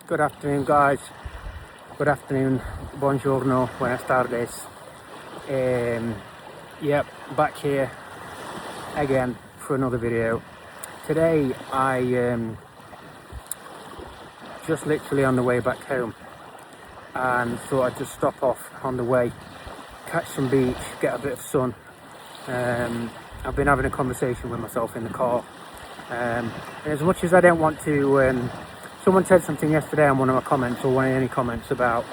Good afternoon, guys. Good afternoon. Buongiorno. Buenas tardes. Yep, back here again for another video. Today I just literally on the way back home and thought I'd just stop off on the way, catch some beach, get a bit of sun. I've been having a conversation with myself in the car, and as much as I don't want to, someone said something yesterday on one of my comments, or any comments, about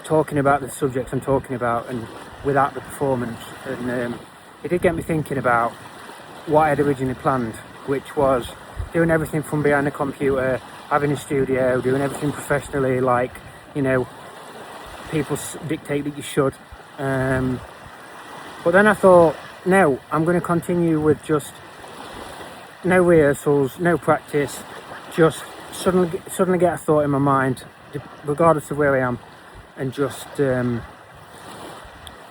talking about the subjects I'm talking about and without the performance, and it did get me thinking about what I had originally planned, which was doing everything from behind the computer, having a studio, doing everything professionally, like, you know, people dictate that you should. But then I thought, no, I'm going to continue with just no rehearsals, no practice, just suddenly get a thought in my mind, regardless of where I am, and just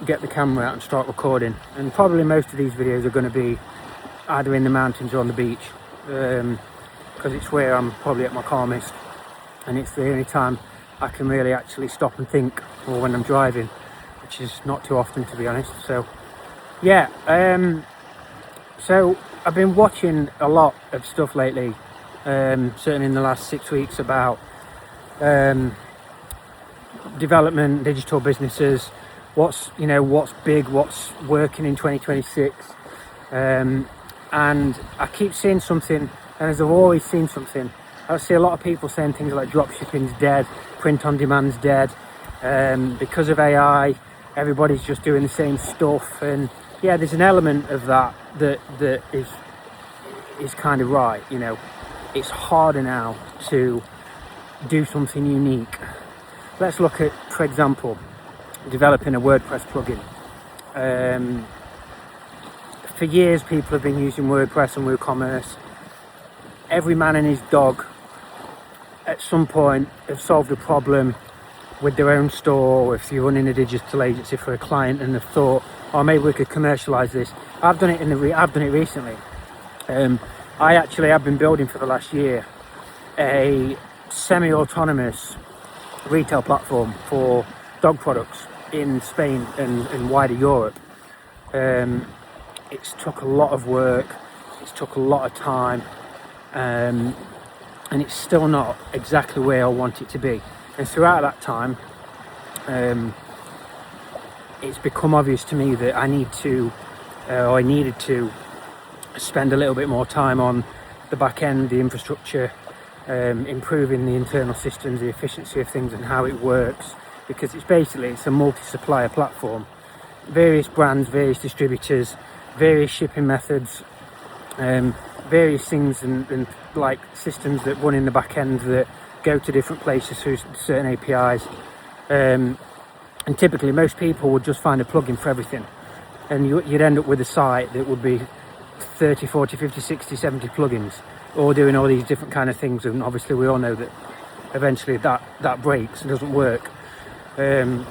get the camera out and start recording. And probably most of these videos are going to be either in the mountains or on the beach, because it's where I'm probably at my calmest, and it's the only time I can really actually stop and think, or when I'm driving, which is not too often, to be honest. So yeah, so I've been watching a lot of stuff lately, certainly in the last 6 weeks, about development, digital businesses, what's big, what's working in 2026, and I keep seeing something, and as I've always seen something, I see a lot of people saying things like dropshipping's dead, print on demand's dead, because of AI, everybody's just doing the same stuff. And yeah, there's an element of that is kind of right. You know, it's harder now to do something unique. Let's look at, for example, developing a WordPress plugin. For years, people have been using WordPress and WooCommerce. Every man and his dog at some point have solved a problem with their own store, or if you're running a digital agency for a client and have thought, oh, maybe we could commercialize this. I've done it I've done it recently. I actually have been building for the last year a semi-autonomous retail platform for dog products in Spain and wider Europe. It's took a lot of work, it's took a lot of time, and it's still not exactly where I want it to be. And throughout that time, it's become obvious to me that I needed to spend a little bit more time on the back end, the infrastructure, improving the internal systems, the efficiency of things and how it works, because it's a multi-supplier platform, various brands, various distributors, various shipping methods, various things and like systems that run in the back end that go to different places through certain APIs, and typically most people would just find a plugin for everything, and you'd end up with a site that would be 30, 40, 50, 60, 70 plugins, all doing all these different kind of things. And obviously we all know that eventually that breaks and doesn't work. And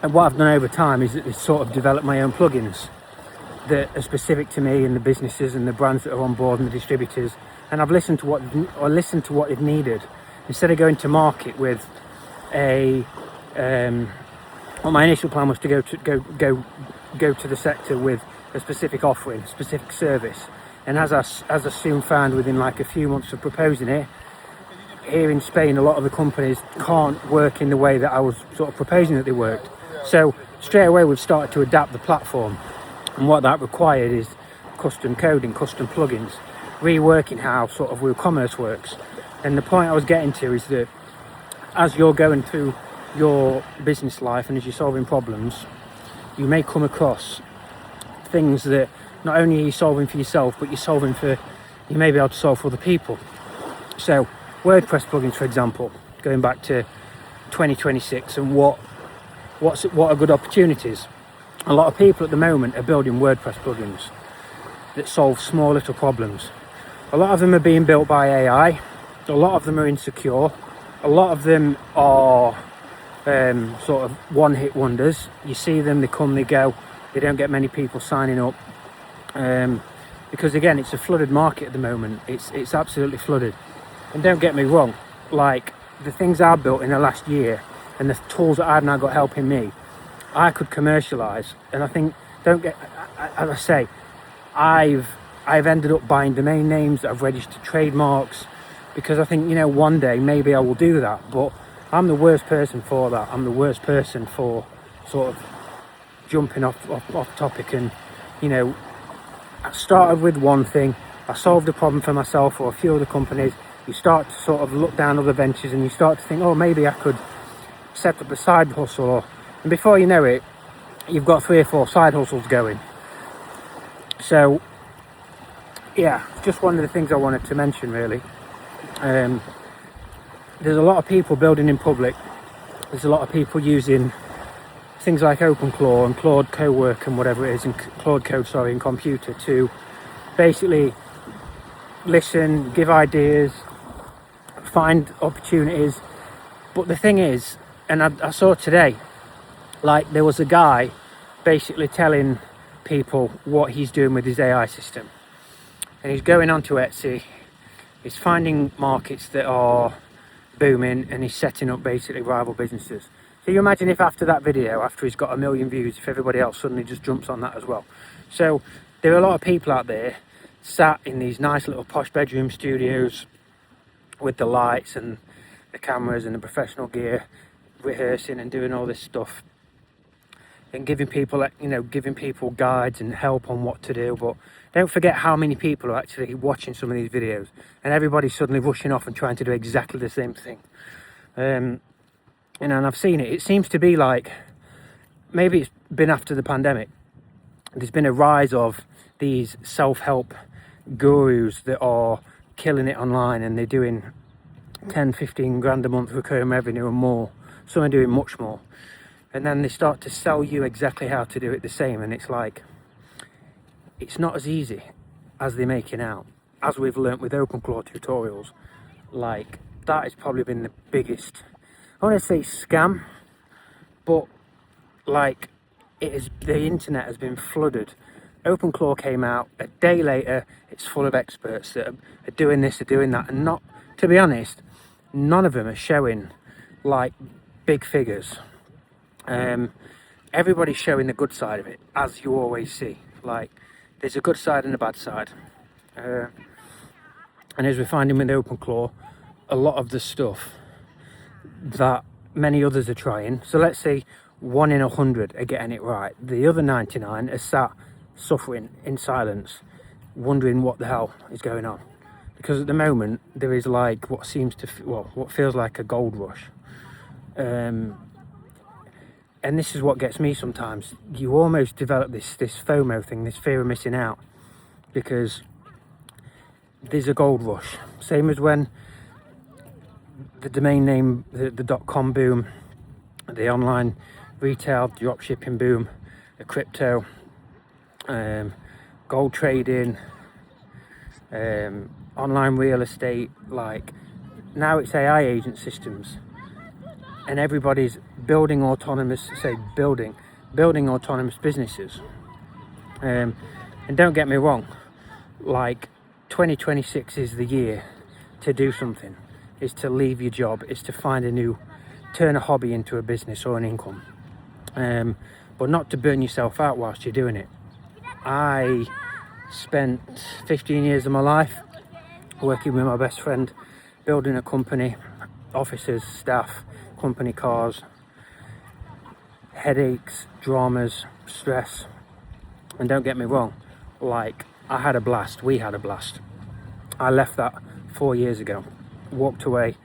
what I've done over time is sort of develop my own plugins that are specific to me and the businesses and the brands that are on board and the distributors, and I've listened to what they've needed. Instead of going to market with well, my initial plan was to go to the sector with a specific offering, a specific service, and as I soon found within like a few months of proposing it, here in Spain a lot of the companies can't work in the way that I was sort of proposing that they worked. So straight away we've started to adapt the platform, and what that required is custom coding, custom plugins, reworking how sort of WooCommerce works. And the point I was getting to is that as you're going through your business life and as you're solving problems, you may come across things that not only are you solving for yourself, but you may be able to solve for other people. So WordPress plugins, for example, going back to 2026 and what are good opportunities. A lot of people at the moment are building WordPress plugins that solve small little problems. A lot of them are being built by AI. A lot of them are insecure. A lot of them are sort of one-hit wonders. You see them, they come, they go. They don't get many people signing up, because again, it's a flooded market at the moment. It's absolutely flooded. And don't get me wrong, like the things I've built in the last year and the tools that I've now got helping me, I could commercialize. And I think, as I say, I've ended up buying domain names, I've registered trademarks, because I think, you know, one day maybe I will do that. But I'm the worst person for that. I'm the worst person for sort of jumping off topic. And, you know, I started with one thing, I solved a problem for myself or a few other companies. You start to sort of look down other ventures and you start to think, oh, maybe I could set up a side hustle, and before you know it, you've got 3 or 4 side hustles going. So yeah, just one of the things I wanted to mention really. There's a lot of people building in public, there's a lot of people using things like OpenClaw and Claude Cowork and whatever it is, and Claude Code, sorry, in computer, to basically listen, give ideas, find opportunities. But the thing is, and I saw today, like there was a guy basically telling people what he's doing with his AI system, and he's going onto Etsy, he's finding markets that are booming, and he's setting up basically rival businesses. So you imagine if after that video, after he's got 1 million views, if everybody else suddenly just jumps on that as well. So there are a lot of people out there sat in these nice little posh bedroom studios with the lights and the cameras and the professional gear, rehearsing and doing all this stuff and giving people, you know, giving people guides and help on what to do. But don't forget how many people are actually watching some of these videos, and everybody's suddenly rushing off and trying to do exactly the same thing. You know, and I've seen it seems to be like, maybe it's been after the pandemic, there's been a rise of these self-help gurus that are killing it online, and they're doing 10-15 grand a month recurring revenue and more. Some are doing much more, and then they start to sell you exactly how to do it the same, and it's like, it's not as easy as they're making out. As we've learnt with OpenClaw tutorials, like that has probably been the biggest, I want to say scam, but like the internet has been flooded. OpenClaw came out a day later, it's full of experts that are doing this, are doing that, and not, to be honest, none of them are showing like big figures. Everybody's showing the good side of it, as you always see. Like there's a good side and a bad side, and as we're finding with OpenClaw, a lot of the stuff that many others are trying, so let's say 1 in 100 are getting it right, the other 99 are sat suffering in silence, wondering what the hell is going on, because at the moment there is like what seems to, well, what feels like a gold rush. And this is what gets me sometimes. You almost develop this FOMO thing, this fear of missing out, because there's a gold rush. Same as when the domain name, the .com boom, the online retail dropshipping boom, the crypto, gold trading, online real estate, like now it's AI agent systems, and everybody's building autonomous, building autonomous businesses. And don't get me wrong, like 2026 is the year to do something, is to leave your job, is to find turn a hobby into a business or an income, but not to burn yourself out whilst you're doing it. I spent 15 years of my life working with my best friend, building a company, officers, staff, company cars, headaches, dramas, stress. And don't get me wrong, like I had a blast, we had a blast. I left that 4 years ago, walked away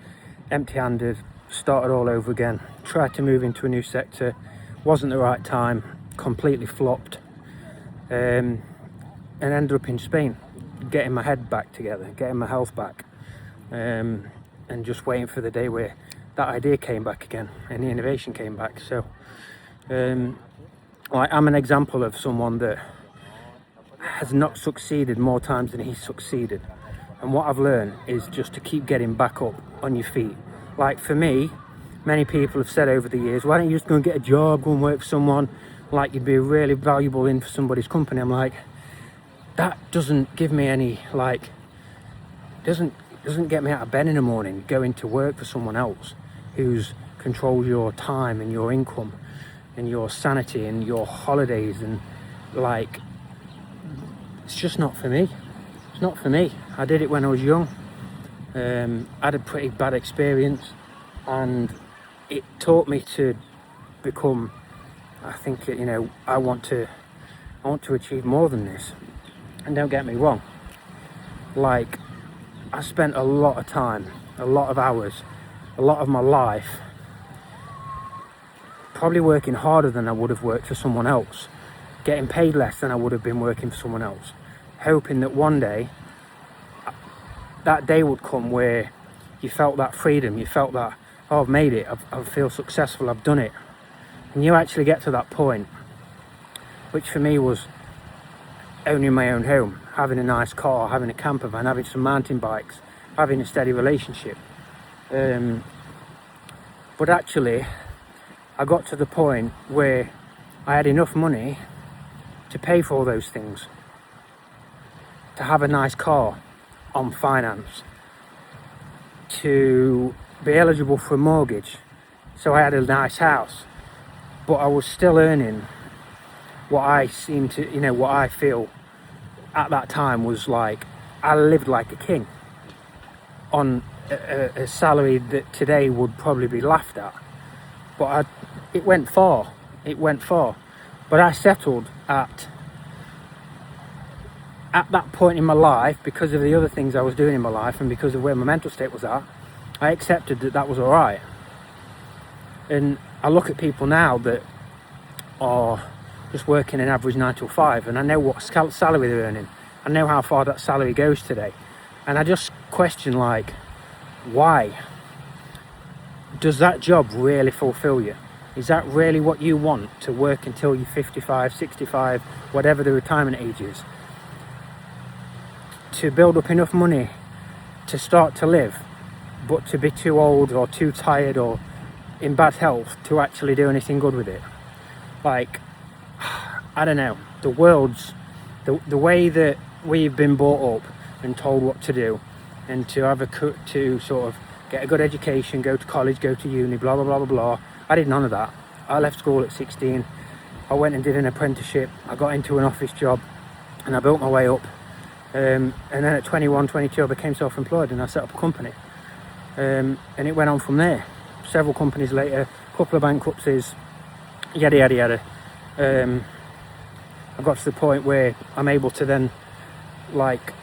empty-handed, started all over again, tried to move into a new sector, wasn't the right time, completely flopped, and ended up in Spain, getting my head back together, getting my health back, and just waiting for the day where that idea came back again and the innovation came back. So like I'm an example of someone that has not succeeded more times than he's succeeded, and what I've learned is just to keep getting back up on your feet. Like for me, many people have said over the years, why don't you just go and get a job, go and work for someone, like you'd be really valuable in for somebody's company. I'm like, that doesn't give me any, like, doesn't doesn't get me out of bed in the morning going to work for someone else who's controls your time and your income and your sanity and your holidays, and like, it's just not for me. It's not for me. I did it when I was young. I had a pretty bad experience, and it taught me to become, I think, you know, I want to achieve more than this. And don't get me wrong, like, I spent a lot of time, a lot of hours, a lot of my life probably working harder than I would have worked for someone else, getting paid less than I would have been working for someone else, hoping that one day that day would come where you felt that freedom, you felt that, oh, I've made it, I feel successful, I've done it. And you actually get to that point, which for me was owning my own home, having a nice car, having a camper van, having some mountain bikes, having a steady relationship. But actually, I got to the point where I had enough money to pay for all those things, to have a nice car on finance, to be eligible for a mortgage, so I had a nice house, but I was still earning what I seem to, you know, what I feel at that time was like, I lived like a king on a salary that today would probably be laughed at. But it went far, but I settled at that point in my life, because of the other things I was doing in my life and because of where my mental state was at. I accepted that was all right. And I look at people now that are just working an average 9 to 5, and I know what salary they're earning. I know how far that salary goes today, and I just question, like, why? Does that job really fulfill you? Is that really what you want, to work until you're 55, 65, whatever the retirement age is, to build up enough money to start to live, but to be too old or too tired or in bad health to actually do anything good with it? Like, I don't know, the world's, the way that we've been brought up and told what to do, and to have to sort of get a good education, go to college, go to uni, blah, blah, blah, blah, blah. I did none of that. I left school at 16. I went and did an apprenticeship. I got into an office job and I built my way up. And then at 21, 22, I became self-employed and I set up a company. And it went on from there. Several companies later, a couple of bankruptcies, yada, yada, yada. I got to the point where I'm able to then, like,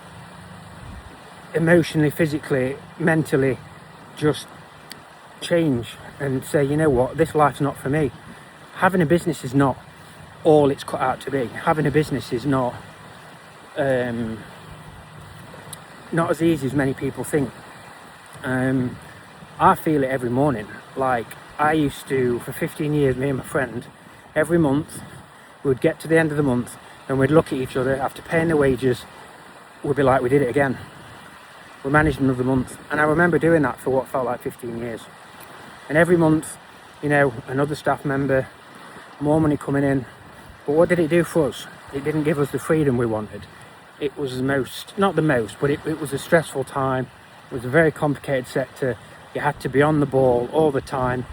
emotionally, physically, mentally, just change and say, you know what, this life's not for me. Having a business is not all it's cut out to be. Having a business is not as easy as many people think. I feel it every morning. Like, I used to, for 15 years, me and my friend, every month, we would get to the end of the month and we'd look at each other after paying the wages, we'd be like, we did it again. We managed another month. And I remember doing that for what felt like 15 years. And every month, you know, another staff member, more money coming in. But what did it do for us? It didn't give us the freedom we wanted. It was not the most, but it was a stressful time. It was a very complicated sector. You had to be on the ball all the time.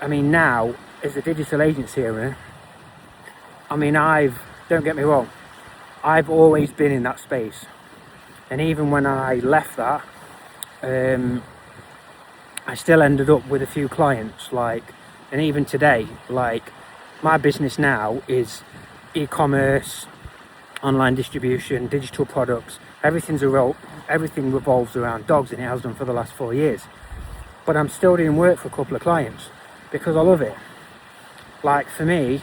I mean, now, as a digital agency owner, I mean, don't get me wrong, I've always been in that space. And even when I left that, I still ended up with a few clients, like, and even today, like, my business now is e-commerce, online distribution, digital products. Everything revolves around dogs, and it has done for the last 4 years. But I'm still doing work for a couple of clients because I love it. Like, for me,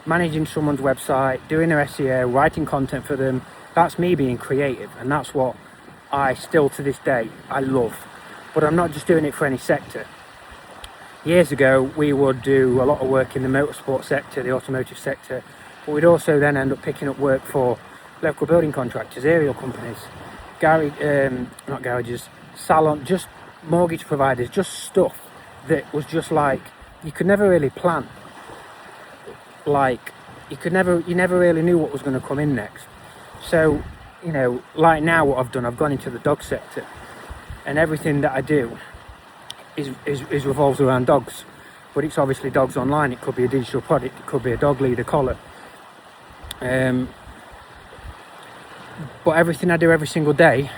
managing someone's website, doing their SEO, writing content for them, that's me being creative, and that's what I still to this day I love. But I'm not just doing it for any sector. Years ago, we would do a lot of work in the motorsport sector, the automotive sector, but we'd also then end up picking up work for local building contractors, aerial companies, not garages, salon, just mortgage providers, just stuff that was just like, you could never really plan. Like, you never really knew what was going to come in next. So, you know, like now what I've done, I've gone into the dog sector. and everything that I do is revolves around dogs. But it's obviously dogs online. It could be a digital product, it could be a dog leader collar. But everything I do every single day,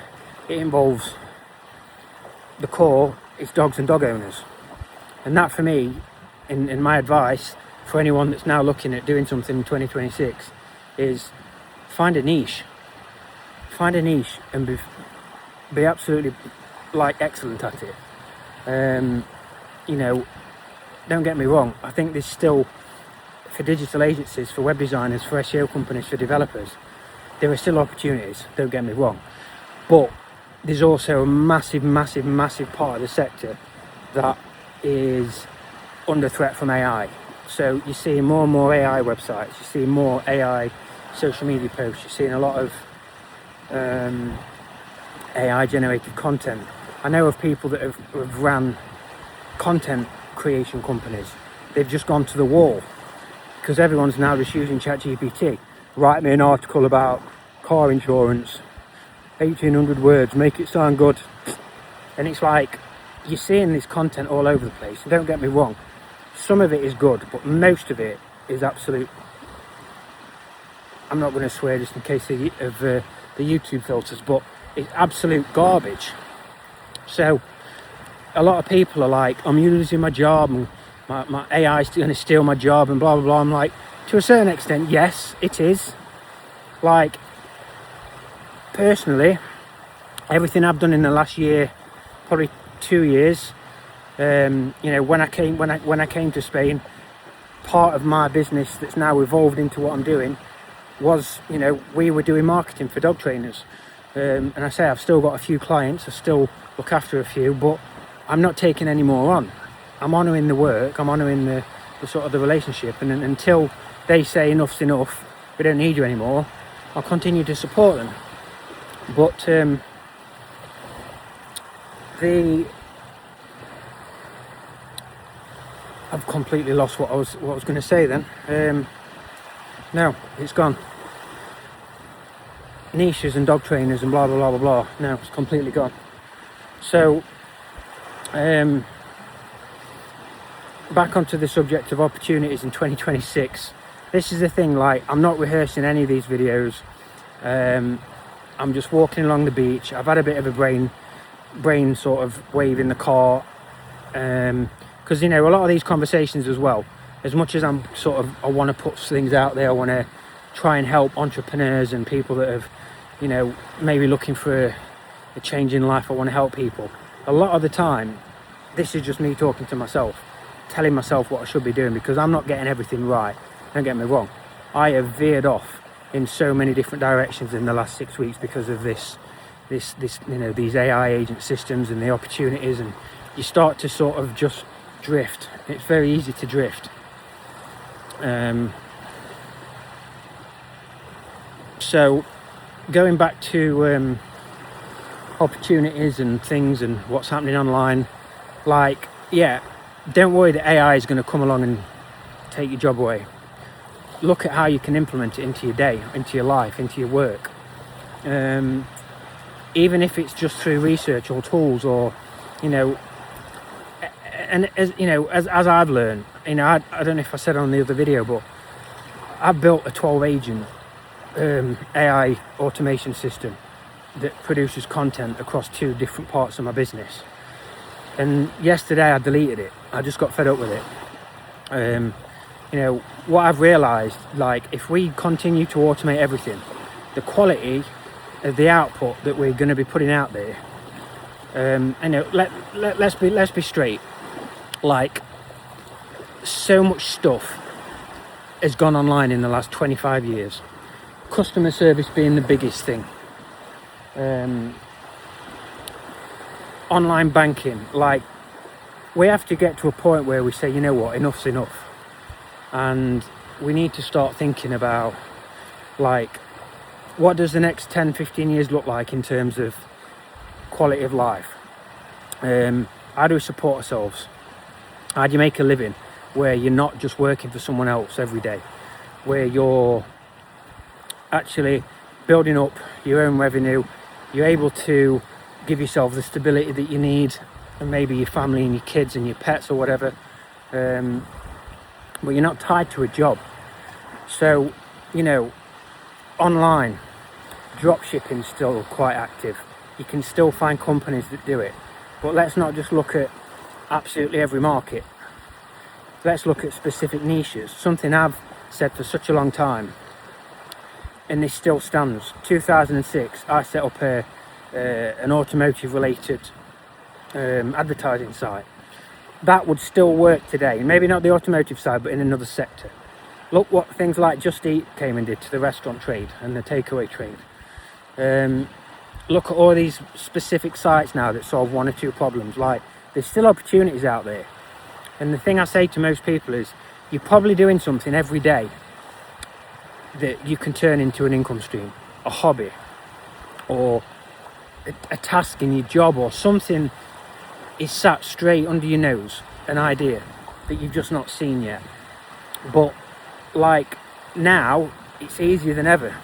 it involves the core, it's dogs and dog owners. And that for me, in my advice for anyone that's now looking at doing something in 2026, is find a niche. Find a niche and be absolutely excellent at it. Don't get me wrong, I think there's still, for digital agencies, for web designers, for SEO companies, for developers, there are still opportunities, don't get me wrong. But there's also a massive part of the sector that is under threat from AI. So you're seeing more and more AI websites, you're seeing more AI social media posts, you're seeing a lot of AI generated content. I know of people that have ran content creation companies. They've just gone to the wall because everyone's now just using ChatGPT. Write me an article about car insurance, 1800 words, make it sound good. And it's like, you're seeing this content all over the place. Don't get me wrong, some of it is good, but most of it is absolute, I'm not going to swear just in case of the YouTube filters, but it's absolute garbage. So a lot of people are like, I'm losing my job and my AI is going to steal my job and blah blah blah. I'm like, to a certain extent, yes, it is. Like, personally, everything I've done in the last year, probably 2 years, when I came to Spain, part of my business that's now evolved into what I'm doing was, we were doing marketing for dog trainers. And I say I've still got a few clients, I still look after a few, but I'm not taking any more on. I'm honouring the work, I'm honouring the sort of the relationship, and until they say enough's enough, we don't need you anymore, I'll continue to support them. But I've completely lost what I was going to say then. No, it's gone. Niches and dog trainers and blah blah blah blah blah. No, it's completely gone. So, back onto the subject of opportunities in 2026. This is the thing, like, I'm not rehearsing any of these videos. I'm just walking along the beach. I've had a bit of a brain sort of wave in the car, because a lot of these conversations as well, as much as I want to put things out there, I want to try and help entrepreneurs and people that have, maybe looking for a change in life. I want to help people. A lot of the time, this is just me talking to myself, telling myself what I should be doing, because I'm not getting everything right. Don't get me wrong, I have veered off in so many different directions in the last 6 weeks because of this these AI agent systems and the opportunities, and you start to sort of just drift. It's very easy to drift. So going back to opportunities and things and what's happening online, like, yeah, don't worry that AI is going to come along and take your job away. Look at how you can implement it into your day, into your life, into your work. Even if it's just through research or tools, or and as I've learned, I don't know if I said it on the other video, but I've built a 12 agent AI automation system that produces content across 2 different parts of my business. And yesterday I deleted it. I just got fed up with it. What I've realized, like, if we continue to automate everything, the quality of the output that we're going to be putting out there, let's be straight, like, so much stuff has gone online in the last 25 years. Customer service being the biggest thing. Online banking, like, we have to get to a point where we say, you know what, enough's enough. And we need to start thinking about, like, what does the next 10-15 years look like in terms of quality of life? How do we support ourselves? How do you make a living where you're not just working for someone else every day, where you're actually building up your own revenue, you're able to give yourself the stability that you need, and maybe your family and your kids and your pets or whatever, but you're not tied to a job. So, you know, online drop shipping's still quite active. You can still find companies that do it, but let's not just look at absolutely every market. Let's look at specific niches. Something I've said for such a long time, and this still stands. 2006, I set up an automotive related advertising site. That would still work today. Maybe not the automotive side, but in another sector. Look what things like Just Eat came and did to the restaurant trade and the takeaway trade. Look at all these specific sites now that solve one or two problems. Like, there's still opportunities out there. And the thing I say to most people is, you're probably doing something every day that you can turn into an income stream, a hobby, or a task in your job, or something is sat straight under your nose, an idea that you've just not seen yet. But like now, it's easier than ever.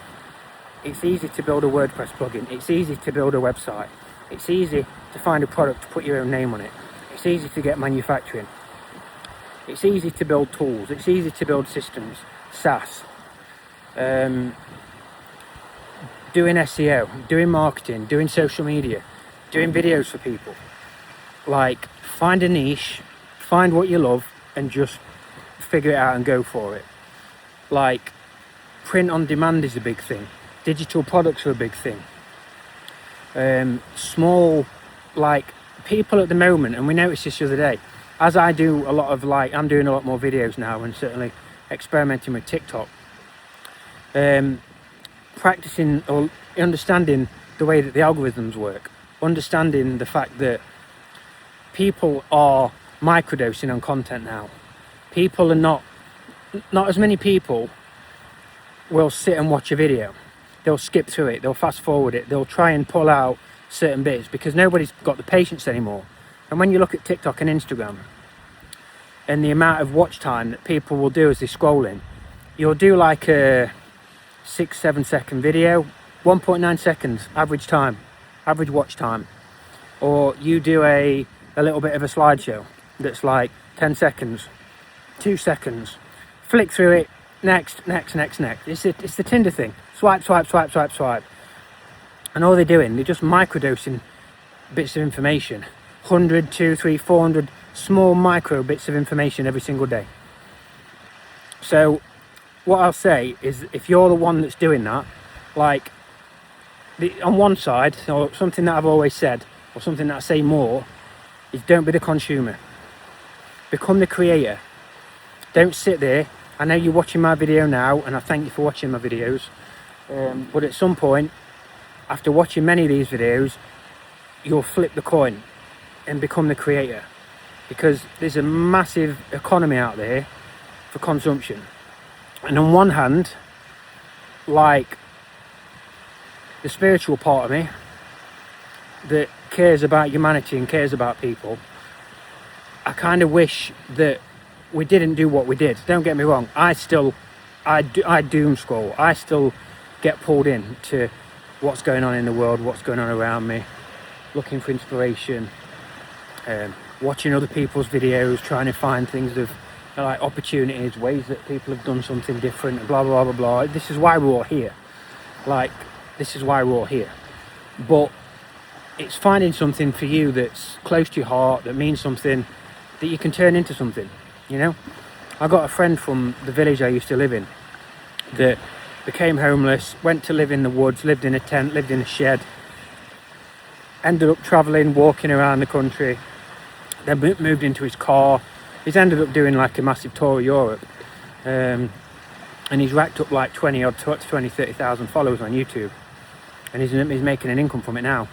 It's easy to build a WordPress plugin. It's easy to build a website. It's easy to find a product to put your own name on it. It's easy to get manufacturing. It's easy to build tools. It's easy to build systems, SaaS, doing SEO, doing marketing, doing social media, doing videos for people. Like, find a niche, find what you love, and just figure it out and go for it. Like, print on demand is a big thing. Digital products are a big thing. Small, like, people at the moment, and we noticed this the other day, as I do a lot of, like, I'm doing a lot more videos now, and certainly experimenting with TikTok, practicing or understanding the way that the algorithms work, understanding the fact that people are microdosing on content now. People are not as many people will sit and watch a video. They'll skip through it, they'll fast forward it, they'll try and pull out certain bits because nobody's got the patience anymore. And when you look at TikTok and Instagram and the amount of watch time that people will do as they're scrolling, you'll do like a 6-7 second video, 1.9 seconds average watch time, or you do a little bit of a slideshow that's like 10 seconds, 2 seconds, flick through it, next. It's the Tinder thing. Swipe. And all they're doing, they're just microdosing bits of information. 100, 200, 300, 400 small micro bits of information every single day. So what I'll say is, if you're the one that's doing that, like, on one side, or something that I've always said, or something that I say more, is don't be the consumer. Become the creator. Don't sit there. I know you're watching my video now, and I thank you for watching my videos. But at some point, after watching many of these videos, you'll flip the coin and become the creator. Because there's a massive economy out there for consumption. And on one hand, like, the spiritual part of me that cares about humanity and cares about people, I kind of wish that we didn't do what we did. Don't get me wrong, I doom scroll. I still get pulled in to what's going on in the world, what's going on around me, looking for inspiration, watching other people's videos, trying to find things of, like, opportunities, ways that people have done something different, blah blah blah blah. This is why we're all here. Like, this is why we're all here. But it's finding something for you that's close to your heart, that means something, that you can turn into something, you know? I got a friend from the village I used to live in that became homeless, went to live in the woods, lived in a tent, lived in a shed, ended up travelling, walking around the country, then moved into his car. He's ended up doing like a massive tour of Europe, and he's racked up like 30,000 followers on YouTube, and he's making an income from it now,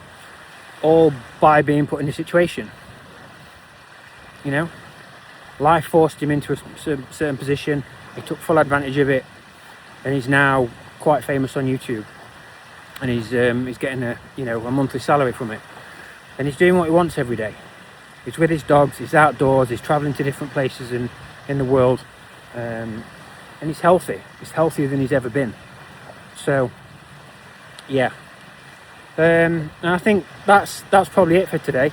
all by being put in a situation. You know, life forced him into a certain position. He took full advantage of it, and he's now quite famous on YouTube, and he's getting a monthly salary from it, and he's doing what he wants every day. He's with his dogs, he's outdoors, he's travelling to different places in the world, and he's healthy. He's healthier than he's ever been. So yeah, And I think that's probably it for today.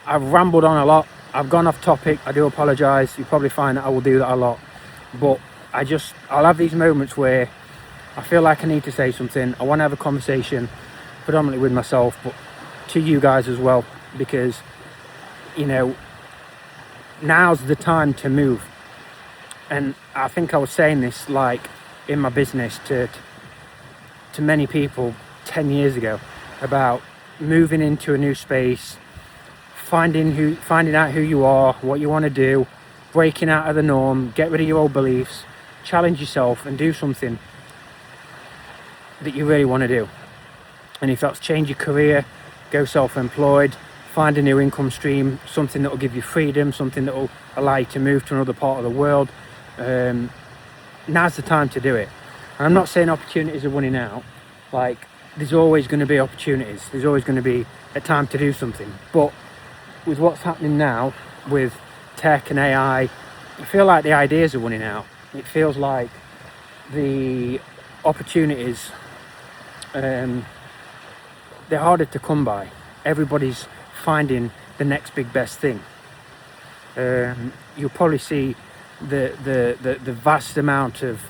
I've rambled on a lot. I've gone off topic. I do apologise. You probably find that I will do that a lot. But I'll have these moments where I feel like I need to say something. I want to have a conversation, predominantly with myself, but to you guys as well, because, you know, now's the time to move. And I think I was saying this, like, in my business to many people 10 years ago, about moving into a new space, finding out who you are, what you want to do, breaking out of the norm, get rid of your old beliefs, challenge yourself and do something that you really want to do. And if that's change your career, go self-employed, find a new income stream, something that will give you freedom, something that will allow you to move to another part of the world, now's the time to do it. And I'm not saying opportunities are running out. Like, there's always going to be opportunities. There's always going to be a time to do something. But with what's happening now with tech and AI, I feel like the ideas are running out. It feels like the opportunities, they're harder to come by. Everybody's finding the next big best thing. You'll probably see the vast amount of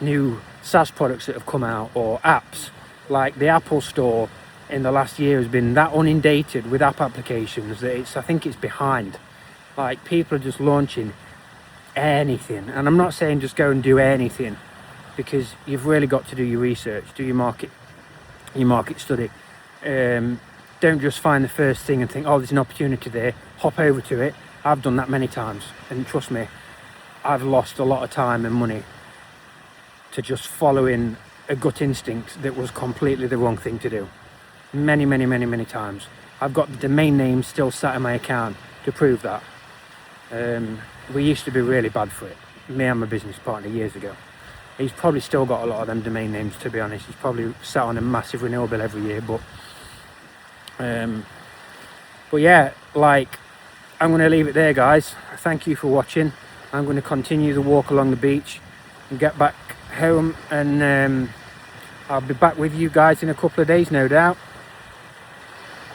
new SaaS products that have come out, or apps. Like the Apple Store in the last year has been that inundated with app applications that I think it's behind. Like, people are just launching anything, and I'm not saying just go and do anything, because you've really got to do your research, do your market study. Don't just find the first thing and think, oh, there's an opportunity there, hop over to it. I've done that many times, and trust me, I've lost a lot of time and money to just following a gut instinct that was completely the wrong thing to do. Many times. I've got the domain names still sat in my account to prove that. We used to be really bad for it, me and my business partner, years ago. He's probably still got a lot of them domain names, to be honest. He's probably sat on a massive renewal bill every year, but yeah, like, I'm going to leave it there, guys. Thank you for watching. I'm going to continue the walk along the beach and get back home, and I'll be back with you guys in a couple of days, no doubt.